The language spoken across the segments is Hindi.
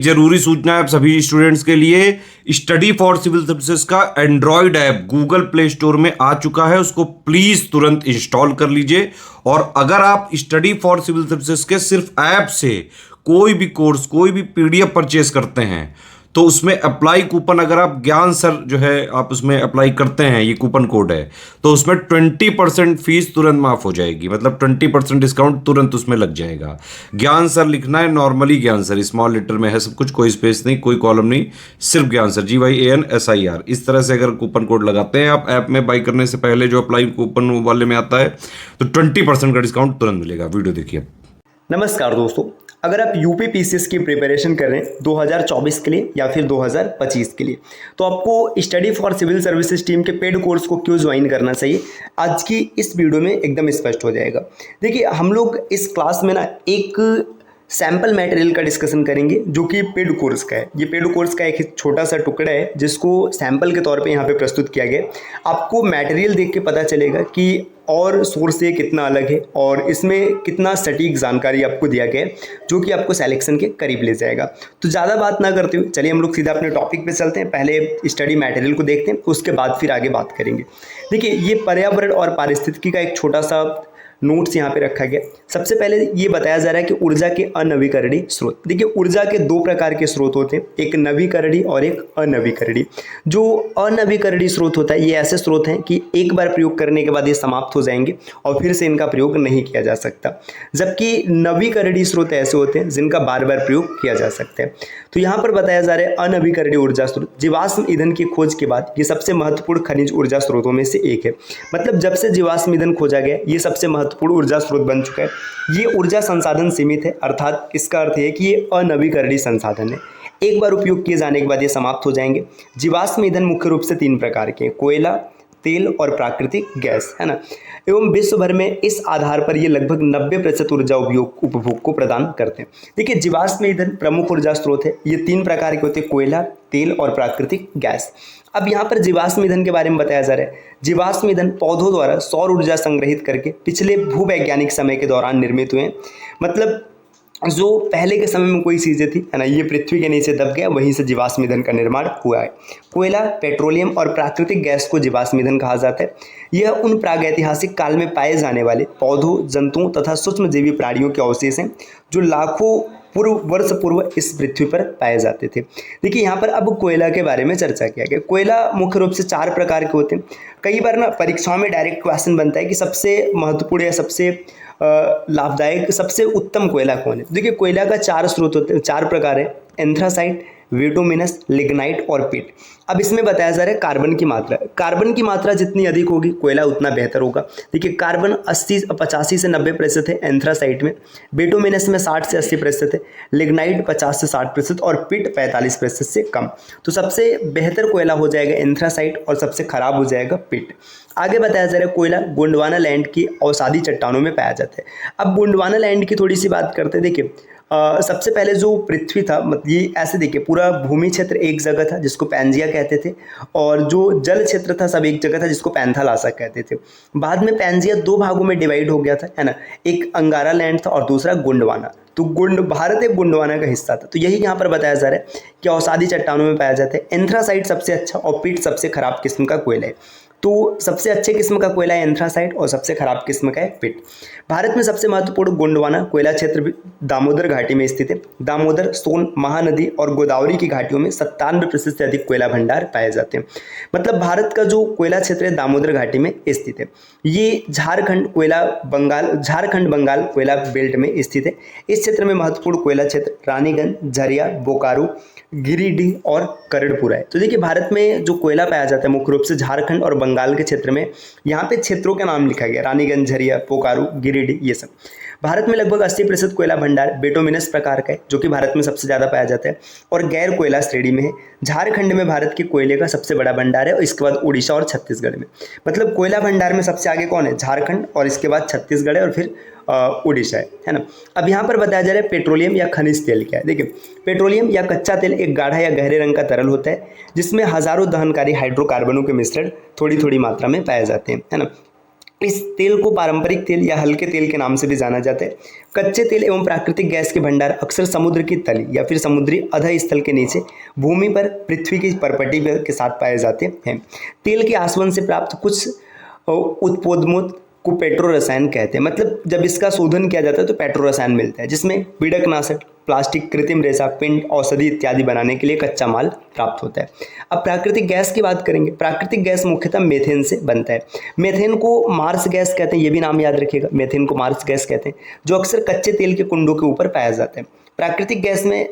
जरूरी सूचना है आप सभी स्टूडेंट्स के लिए। स्टडी फॉर सिविल सर्विसेज का Android app Google play store में आ चुका है, उसको प्लीज तुरंत इंस्टॉल कर लीजिए। और अगर आप स्टडी फॉर सिविल सर्विसेज के सिर्फ ऐप से कोई भी कोर्स, कोई भी पीडीएफ परचेस करते हैं तो उसमें अप्लाई कूपन, अगर आप ज्ञान सर जो है आप उसमें अप्लाई करते हैं, ये कूपन कोड है, तो उसमें 20% फीस तुरंत माफ हो जाएगी। मतलब 20% डिस्काउंट तुरंत उसमें लग जाएगा। ज्ञान सर लिखना है, नॉर्मली ज्ञान सर, स्मॉल लेटर में है सब कुछ, कोई स्पेस नहीं, कोई कॉलम नहीं, सिर्फ ज्ञान सर, GYANSIR। इस तरह से अगर कूपन कोड लगाते हैं आप ऐप में बाई करने से पहले, जो अप्लाई कूपन वाले में आता है, तो 20% का डिस्काउंट तुरंत मिलेगा। वीडियो देखिए। नमस्कार दोस्तों, अगर आप यूपी पीसीएस की प्रिपरेशन कर रहे हैं 2024 के लिए या फिर 2025 के लिए, तो आपको study for civil services team के पेड कोर्स को क्यों ज्वाइन करना चाहिए, आज की इस वीडियो में एकदम स्पष्ट हो जाएगा। देखिए, हम लोग इस क्लास में ना एक सैम्पल मटेरियल का डिस्कशन करेंगे जो कि पेड कोर्स का है। ये पेड कोर्स का एक छोटा सा टुकड़ा है जिसको सैम्पल के तौर पे यहाँ पे प्रस्तुत किया गया। आपको मटेरियल देख के पता चलेगा कि और सोर्स से कितना अलग है और इसमें कितना सटीक जानकारी आपको दिया गया है, जो कि आपको सिलेक्शन के करीब ले जाएगा। तो ज़्यादा बात ना करते हुए चलिए हम लोग सीधा अपने टॉपिक पे चलते हैं। पहले स्टडी मटेरियल को देखते हैं, उसके बाद फिर आगे बात करेंगे। देखिए, ये पर्यावरण और पारिस्थितिकी का एक छोटा सा नोट्स यहाँ पे रखा गया। सबसे पहले ये बताया जा रहा है कि ऊर्जा के अनवीकरणीय स्रोत। देखिए, ऊर्जा के दो प्रकार के स्रोत होते हैं, एक नवीकरणीय और एक अनवीकरणीय। जो अनवीकरणीय स्रोत होता है, ये ऐसे स्रोत हैं कि एक बार प्रयोग करने के बाद ये समाप्त हो जाएंगे और फिर से इनका प्रयोग नहीं किया जा सकता। जबकि नवीकरणीय स्रोत ऐसे होते हैं जिनका बार बार प्रयोग किया जा सकता है। तो यहाँ पर बताया जा रहा है अनवीकरणीय ऊर्जा स्रोत जीवाश्म ईंधन की खोज के बाद ये सबसे महत्वपूर्ण खनिज ऊर्जा स्रोतों में से एक है। मतलब जब से जीवाश्म ईंधन खोजा गया, ये सबसे महत्वपूर्ण ऊर्जा स्रोत बन चुका है। ये ऊर्जा संसाधन सीमित है, अर्थात इसका अर्थ है कि ये अनवीकरणीय संसाधन है, एक बार उपयोग किए जाने के बाद ये समाप्त हो जाएंगे। जीवाश्म ईंधन मुख्य रूप से तीन प्रकार के हैं, कोयला, तेल और प्राकृतिक गैस, है ना। एवं विश्व भर में इस आधार पर ये लगभग 90% ऊर्जा उपभोग को प्रदान करते हैं। देखिए, जीवाश्म ईंधन प्रमुख ऊर्जा स्रोत है। ये तीन प्रकार के होते हैं, कोयला, तेल और प्राकृतिक गैस। अब यहाँ पर जीवाश्म ईंधन के बारे में बताया जा रहा है। जीवाश्म ईंधन पौधों द्वारा सौर ऊर्जा संग्रहित करके पिछले भूवैज्ञानिक समय के दौरान निर्मित हुए। मतलब जो पहले के समय में कोई चीज़ें थी, है ना, ये पृथ्वी के नीचे दब गया, वहीं से जीवाश्म ईंधन का निर्माण हुआ है। कोयला, पेट्रोलियम और प्राकृतिक गैस को जीवाश्म ईंधन कहा जाता है। यह उन प्रागैतिहासिक काल में पाए जाने वाले पौधों, जंतुओं तथा सूक्ष्मजीवी प्राणियों के अवशेष हैं जो लाखों वर्ष पूर्व इस पृथ्वी पर पाए जाते थे। देखिए, यहाँ पर अब कोयला के बारे में चर्चा किया गया। कोयला मुख्य रूप से चार प्रकार के होते हैं। कई बार ना परीक्षाओं में डायरेक्ट क्वेश्चन बनता है कि सबसे महत्वपूर्ण या सबसे लाभदायक, सबसे उत्तम कोयला कौन है। देखिए, कोयला का चार स्रोत होते हैं, चार प्रकार है, एंथ्रासाइट, बिटुमिनस, लिग्नाइट और पिट। अब इसमें बताया जा रहा है कार्बन की मात्रा। कार्बन की मात्रा जितनी अधिक होगी कोयला उतना बेहतर होगा। देखिए, कार्बन 85 से 90% है एंथ्रासाइट में, बिटुमिनस में 60 से 80% है, लिग्नाइट 50 से 60% और पिट 45% से कम। तो सबसे बेहतर कोयला हो जाएगा एंथ्रासाइट और सबसे खराब हो जाएगा पिट। आगे बताया जा रहा है कोयला गोंडवाना लैंड की अवसादी चट्टानों में पाया जाता है। अब गोंडवाना लैंड की थोड़ी सी बात करते हैं। देखिए, सबसे पहले जो पृथ्वी था, मतलब ये ऐसे देखिए, पूरा भूमि क्षेत्र एक जगह था जिसको पैंजिया कहते थे, और जो जल क्षेत्र था सब एक जगह था जिसको पैंथालासा कहते थे। बाद में पैंजिया दो भागों में डिवाइड हो गया था, है ना। एक अंगारा लैंड था और दूसरा गोंडवाना। तो भारत एक गोंडवाना का हिस्सा था। तो यही यहाँ पर बताया जा रहा है कि अवसादी चट्टानों में पाया जाता है। एंथ्रासाइट सबसे अच्छा और पिट सबसे खराब किस्म का कोयला है। तो सबसे अच्छे किस्म का कोयला है एंथ्रासाइट और सबसे खराब किस्म का है पिट। भारत में सबसे महत्वपूर्ण गोंडवाना कोयला क्षेत्र भी दामोदर घाटी में स्थित है। दामोदर, सोन, महानदी और गोदावरी की घाटियों में 97% से अधिक कोयला भंडार पाए जाते हैं। मतलब भारत का जो कोयला क्षेत्र है दामोदर घाटी में स्थित है। ये झारखंड बंगाल कोयला बेल्ट में स्थित है। इस क्षेत्र में महत्वपूर्ण कोयला क्षेत्र रानीगंज, झरिया, बोकारो, गिरिडीह और करड़पुरा है। तो देखिए, भारत में जो कोयला पाया जाता है मुख्य रूप से झारखंड और बंगाल के क्षेत्र में। यहाँ पे क्षेत्रों का नाम लिखा गया, रानीगंज, झरिया, बोकारो, गिरिडीह, ये सब। भारत में लगभग 80% कोयला भंडार बिटुमिनस प्रकार का है, जो कि भारत में सबसे ज़्यादा पाया जाता है और गैर कोयला श्रेणी में है। झारखंड में भारत के कोयले का सबसे बड़ा भंडार है और इसके बाद उड़ीसा और छत्तीसगढ़ में। मतलब कोयला भंडार में सबसे आगे कौन है? झारखंड, और इसके बाद छत्तीसगढ़ है और फिर उड़ीसा है ना। अब यहाँ पर बताया जा रहा है पेट्रोलियम या खनिज तेल क्या है। देखिए, पेट्रोलियम या कच्चा तेल एक गाढ़ा या गहरे रंग का तरल होता है जिसमें हजारों दहनकारी हाइड्रोकार्बनों के मिश्रण थोड़ी थोड़ी मात्रा में पाए जाते हैं, है ना। इस तेल को पारंपरिक तेल या हल्के तेल के नाम से भी जाना जाता है। कच्चे तेल एवं प्राकृतिक गैस के भंडार अक्सर समुद्र की तली या फिर समुद्री अधः स्थल के नीचे भूमि पर पृथ्वी की परपटी के साथ पाए जाते हैं। तेल के आसवन से प्राप्त कुछ उत्पादों को पेट्रो रसायन कहते हैं। मतलब जब इसका शोधन किया जाता है तो पेट्रो रसायन मिलता है, जिसमें पीड़कनाशक, प्लास्टिक, कृत्रिम रेशा, पेंट, औषधि इत्यादि बनाने के लिए कच्चा माल प्राप्त होता है। अब प्राकृतिक गैस की बात करेंगे। प्राकृतिक गैस मुख्यतः मीथेन से बनता है। मीथेन को मार्स गैस कहते हैं, ये भी नाम याद रखिएगा, मीथेन को मार्स गैस कहते हैं, जो अक्सर कच्चे तेल के कुंडों के ऊपर पाया जाता है। प्राकृतिक गैस में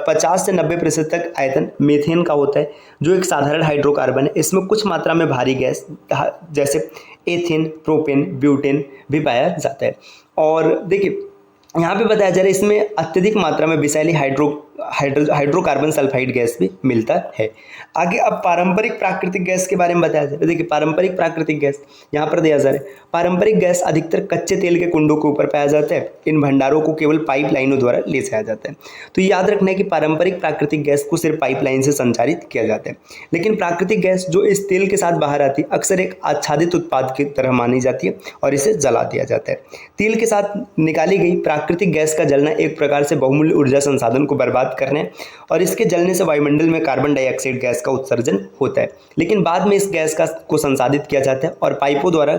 50 से 90% तक आयतन मीथेन का होता है, जो एक साधारण हाइड्रोकार्बन है। इसमें कुछ मात्रा में भारी गैस जैसे एथेन, प्रोपेन, ब्यूटेन भी पाया जाता है। और देखिए यहाँ पे बताया जा रहा है इसमें अत्यधिक मात्रा में विषैली हाइड्रोकार्बन सल्फाइड गैस भी मिलता है। आगे अब पारंपरिक प्राकृतिक गैस के बारे में बताया जा रहा है। देखिए पारंपरिक प्राकृतिक गैस यहाँ पर दिया जा रहा है। पारंपरिक गैस अधिकतर कच्चे तेल के कुंडों के ऊपर पाया जाता है। इन भंडारों को केवल पाइप लाइनों द्वारा ले जाया जाता है। तो याद रखना है कि पारंपरिक प्राकृतिक गैस को सिर्फ पाइपलाइन से संचारित किया जाता है, लेकिन प्राकृतिक गैस जो इस तेल के साथ बाहर आती है अक्सर एक आच्छादित उत्पाद की तरह मानी जाती है और इसे जला दिया जाता है। तेल के साथ निकाली गई प्राकृतिक गैस का जलना एक प्रकार से बहुमूल्य ऊर्जा संसाधन को बर्बाद करने और इसके जलने से वायुमंडल में कार्बन डाइऑक्साइड गैस का उत्सर्जन होता है। लेकिन बाद में इस गैस को संसाधित किया जाता है और पाइपों द्वारा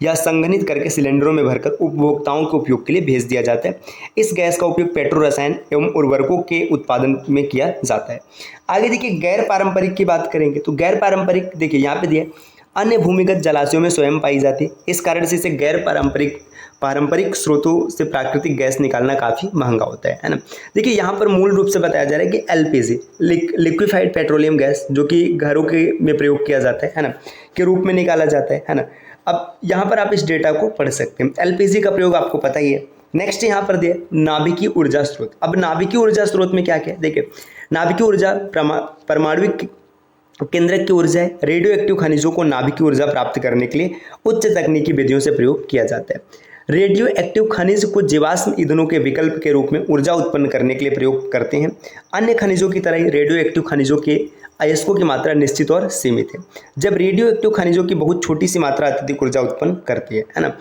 या संघनित करके सिलेंडरों में भरकर उपभोक्ताओं के उपयोग के लिए भेज दिया जाता है। इस गैस का उपयोग पेट्रो रसायन एवं उर्वरकों के उत्पादन में किया जाता है। आगे देखिए गैर पारंपरिक की बात करेंगे तो गैर पारंपरिक देखिए यहाँ पे दिया अन्य भूमिगत जलाशयों में स्वयं पाई जाती है। इस कारण से इसे गैर पारंपरिक स्रोतों से प्राकृतिक गैस निकालना काफ़ी महंगा होता है ना। देखिए यहाँ पर मूल रूप से बताया जा रहा है कि एलपीजी लिक्विफाइड पेट्रोलियम गैस जो कि घरों के में प्रयोग किया जाता है ना, के रूप में निकाला जाता है ना। अब यहाँ पर आप इस डेटा को पढ़ सकते हैं। एलपीजी का प्रयोग आपको पता ही है। नेक्स्ट यहाँ पर दिया नाभिकीय ऊर्जा स्रोत। अब नाभिकीय ऊर्जा स्रोत में क्या क्या है देखिए, नाभिकीय ऊर्जा परमाणुविक केंद्रक की ऊर्जा है। रेडियो एक्टिव खनिजों को नाभिकीय ऊर्जा प्राप्त करने के लिए उच्च तकनीकी विधियों से प्रयोग किया जाता है। रेडियो एक्टिव खनिज को जीवाश्म ईंधनों के विकल्प के रूप में ऊर्जा उत्पन्न करने के लिए प्रयोग करते हैं। अन्य खनिजों की तरह ही रेडियो एक्टिव खनिजों के अयस्कों की मात्रा निश्चित और सीमित है, जब रेडियो एक्टिव खनिजों की बहुत छोटी सी मात्रा अत्यधिक ऊर्जा उत्पन्न करती है ना।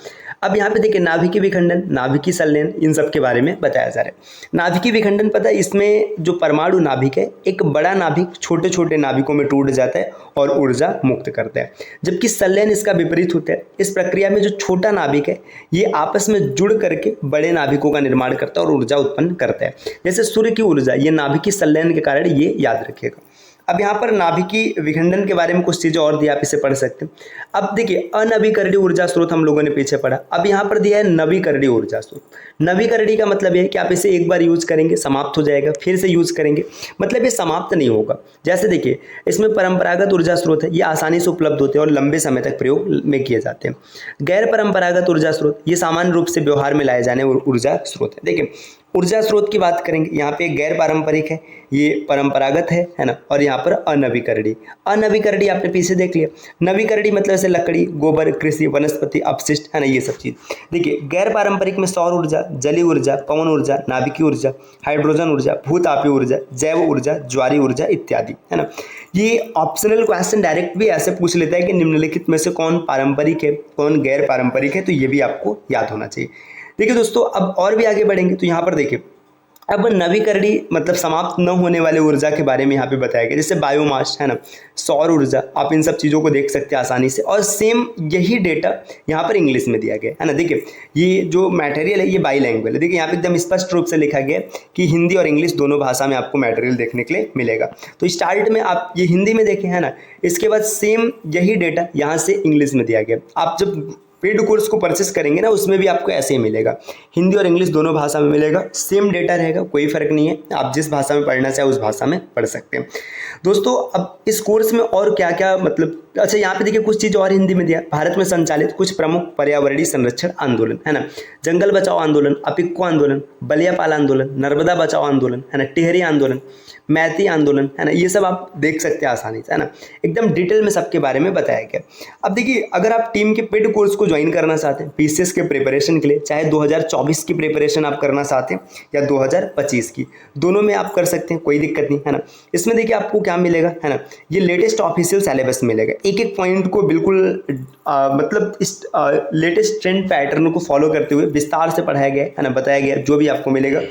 अब यहाँ पे देखिए नाभिकीय विखंडन, नाभिकीय संलयन, इन सब के बारे में बताया जा रहा है। नाभिकीय विखंडन पता है, इसमें जो परमाणु नाभिक है एक बड़ा नाभिक छोटे छोटे नाभिकों में टूट जाता है और ऊर्जा मुक्त करता है, जबकि संलयन इसका विपरीत होता है। इस प्रक्रिया में जो छोटा नाभिक है ये आपस में जुड़ करके बड़े नाभिकों का निर्माण करता है और ऊर्जा उत्पन्न करता है। जैसे सूर्य की ऊर्जा, ये नाभिकीय संलयन के कारण, ये याद रखिएगा। अब यहाँ पर नाभिकीय विखंडन के बारे में कुछ चीज़ें और दिया, आप इसे पढ़ सकते हैं। अब देखिए अनवीकरणीय ऊर्जा स्रोत हम लोगों ने पीछे पढ़ा, अब यहाँ पर दिया है नवीकरणीय ऊर्जा स्रोत। नवीकरणीय का मतलब ये है कि आप इसे एक बार यूज करेंगे समाप्त हो जाएगा, फिर से यूज करेंगे, मतलब ये समाप्त नहीं होगा। जैसे देखिए इसमें परंपरागत ऊर्जा स्रोत है, ये आसानी से उपलब्ध होते हैं और लंबे समय तक प्रयोग में किए जाते हैं। गैर परंपरागत ऊर्जा स्रोत, ये सामान्य रूप से व्यवहार में लाए जाने ऊर्जा स्रोत है। देखिए ऊर्जा स्रोत की बात करेंगे, यहाँ पे गैर पारंपरिक है, ये परंपरागत है ना, और यहाँ पर अनवीकरणीय। अनवीकरणीय आपने पीछे देख लिया। नवीकरणीय मतलब जैसे लकड़ी, गोबर, कृषि, वनस्पति अपशिष्ट, है ना, ये सब चीज़। देखिए गैर पारंपरिक में सौर ऊर्जा, जलीय ऊर्जा, पवन ऊर्जा, नाभिकीय ऊर्जा, हाइड्रोजन ऊर्जा, भूतापीय ऊर्जा, जैव ऊर्जा, ज्वारीय ऊर्जा इत्यादि, है ना। ये ऑप्शनल क्वेश्चन डायरेक्ट भी ऐसे पूछ लेता है कि निम्नलिखित में से कौन पारंपरिक है, कौन गैर पारंपरिक है, तो ये भी आपको याद होना चाहिए। देखिए दोस्तों अब और भी आगे बढ़ेंगे तो यहाँ पर देखिए अब नवीकरणीय मतलब समाप्त न होने वाले ऊर्जा के बारे में यहाँ पे बताया गया, जैसे बायोमास, है ना, सौर ऊर्जा, आप इन सब चीज़ों को देख सकते हैं आसानी से। और सेम यही डेटा यहाँ पर इंग्लिश में दिया गया है ना। देखिए ये जो मटेरियल है ये बाईलैंग्वेज है। देखिए यहाँ पे एकदम स्पष्ट रूप से लिखा गया है कि हिंदी और इंग्लिश दोनों भाषा में आपको मटेरियल देखने के लिए मिलेगा। तो स्टार्ट में आप ये हिंदी में देखें, है ना, इसके बाद सेम यही डेटा यहाँ से इंग्लिश में दिया गया। आप जब पेड कोर्स को परचेस करेंगे ना उसमें भी आपको ऐसे ही मिलेगा, हिंदी और इंग्लिश दोनों भाषा में मिलेगा, सेम डेटा रहेगा, कोई फर्क नहीं है। आप जिस भाषा में पढ़ना चाहे उस भाषा में पढ़ सकते हैं। दोस्तों अब इस कोर्स में और क्या क्या मतलब, अच्छा यहाँ पे देखिए कुछ चीज़ और हिंदी में दिया। भारत में संचालित कुछ प्रमुख पर्यावरणीय संरक्षण आंदोलन, है ना, जंगल बचाओ आंदोलन, अपिक्को आंदोलन, बलियापाल आंदोलन, नर्मदा बचाओ आंदोलन, है ना, टिहरी आंदोलन, मैती आंदोलन, है ना, ये सब आप देख सकते हैं आसानी से, है ना, एकदम डिटेल में सबके बारे में बताया गया। अब देखिए अगर आप टीम के पेड कोर्स को ज्वाइन करना चाहते हैं पीसीएस के प्रिपरेशन के लिए, चाहे 2024 की प्रिपरेशन आप करना चाहते हैं या 2025 की, दोनों में आप कर सकते हैं, कोई दिक्कत नहीं है ना। इसमें देखिए आपको क्या मिलेगा है ना, ये लेटेस्ट ऑफिशियल सिलेबस मिलेगा, एक एक पॉइंट को बिल्कुल मतलब इस लेटेस्ट ट्रेंड पैटर्न को फॉलो करते हुए विस्तार से पढ़ाया गया है ना, बताया गया, जो भी आपको मिलेगा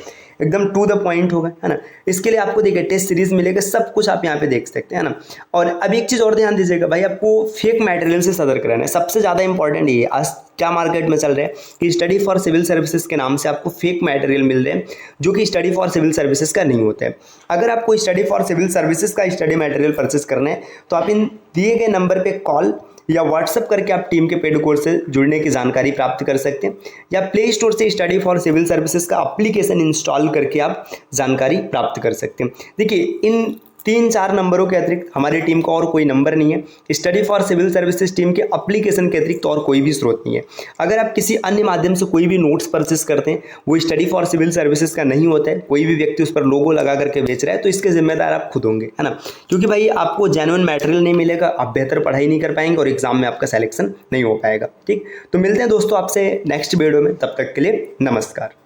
एकदम टू द पॉइंट होगा है ना। इसके लिए आपको देखिए टेस्ट सीरीज मिलेगा, सब कुछ आप यहाँ पे देख सकते हैं ना। और अब एक चीज़ और ध्यान दीजिएगा भाई, आपको फेक मटेरियल से सतर्क रहना है, सबसे ज़्यादा इंपॉर्टेंट ये है। आज क्या मार्केट में चल रहा है कि स्टडी फॉर सिविल सर्विसेज के नाम से आपको फेक मटेरियल मिल रहे हैं जो कि स्टडी फॉर सिविल सर्विसेज का नहीं होता है। अगर आपको स्टडी फॉर सिविल सर्विसेज का स्टडी मटेरियल परचेस करना है तो आप इन दिए गए नंबर पे कॉल या व्हाट्सएप करके आप टीम के पेड कोर्स से जुड़ने की जानकारी प्राप्त कर सकते हैं, या प्ले स्टोर से स्टडी फॉर सिविल सर्विसेज का एप्लीकेशन इंस्टॉल करके आप जानकारी प्राप्त कर सकते हैं। देखिए इन 3-4 नंबरों के अतिरिक्त हमारी टीम का और कोई नंबर नहीं है, study for civil services team के एप्लीकेशन के अतिरिक्त और कोई भी स्रोत नहीं है। अगर आप किसी अन्य माध्यम से कोई भी नोट्स परचेस करते हैं, वो स्टडी फॉर सिविल सर्विसेज का नहीं होता है, कोई भी व्यक्ति उस पर लोगो लगा करके बेच रहा है, तो इसके जिम्मेदार आप खुद होंगे है ना, क्योंकि भाई आपको जेन्युइन मटेरियल नहीं मिलेगा, आप बेहतर पढ़ाई नहीं कर पाएंगे और एग्जाम में आपका सिलेक्शन नहीं हो पाएगा। ठीक, तो मिलते हैं दोस्तों आपसे नेक्स्ट वीडियो में, तब तक के लिए नमस्कार।